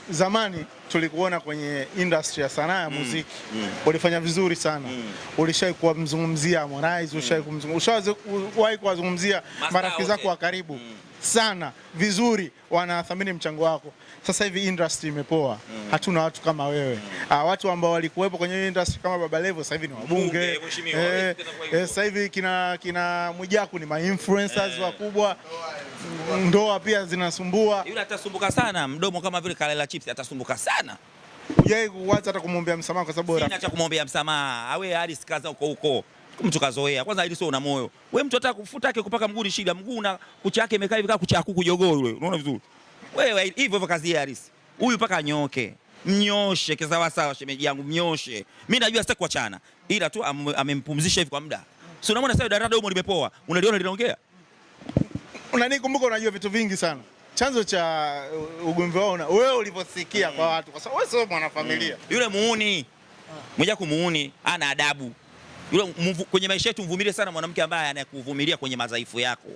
Zamani tulikuona kwenye industry ya sanaa ya muziki. Ulifanya vizuri sana. Ulishawahi kumzungumzia Harmonize, ushawahi kuwazungumzia marafiki zako wa karibu sana vizuri, wanathamini mchango wako. Sasa hivi industry imepoa. Hatuna watu kama wewe. Watu ambao walikuwepo kwenye industry kama Baba Levo sasa hivi ni wabunge. Sasa hivi kina Mwijaku ni ma-influencers wakubwa. Ndoa pia zinasumbua. Yule atasumbuka sana, mdomo kama vile Kalela Chips atasumbuka sana. Yeye kuanza hata kumwombea msamaha kwa sababu sina cha kumwombea msamaha. Awe hadi sikaza huko. Mtu kazoea. Kwanza hili sio una moyo. Wewe mtu hata kufuta yake kupaka mguu ni shida. Mguu na kucha yake imekaa hivi kama kucha kuku jogoo yule. Unaona vizuri? Wewe hivyo kazi ya Harris. Huyu paka nyoke. Mnyoshe kisawa sawa shemeji yangu, mnyoshe. Mimi najua sasa kuachana. Ila tu amempumzisha hivi kwa muda. Si unaona sasa darada huko limepoa. Unaliona linaongea? Unanikumbuka, unajua vitu vingi sana. Chanzo cha ugomvi wao wewe ulivyosikia kwa watu, kwa sababu wewe sio mwanafamilia. Yule muuni. Mwijaku muuni, ana adabu. Yule kwenye maisha yetu mvumilie sana mwanamke ambaye anakuvumilia kwenye madhaifu yako.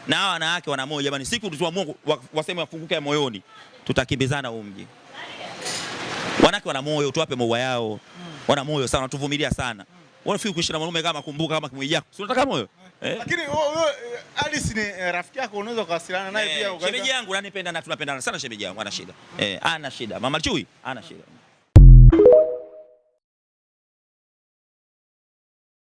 Na hawa wanawake wana moyo jamani, siku tuamua waseme wafunguke ya moyoni, tutakimbizana huko mji. Wanawake wana moyo, tuwape maua yao. Wana moyo sana, tuvumilia sana. Wanafikiri kuishi na mwanaume kama kumbuka kama Mwijaku. Si unataka moyo? Lakini Alice ni rafiki yako, unaweza kuwasiliana naye pia. Shemeji yangu ananipenda na tunapendana sana shemeji yangu, ana shida. Ana shida. Mama Chui ana shida.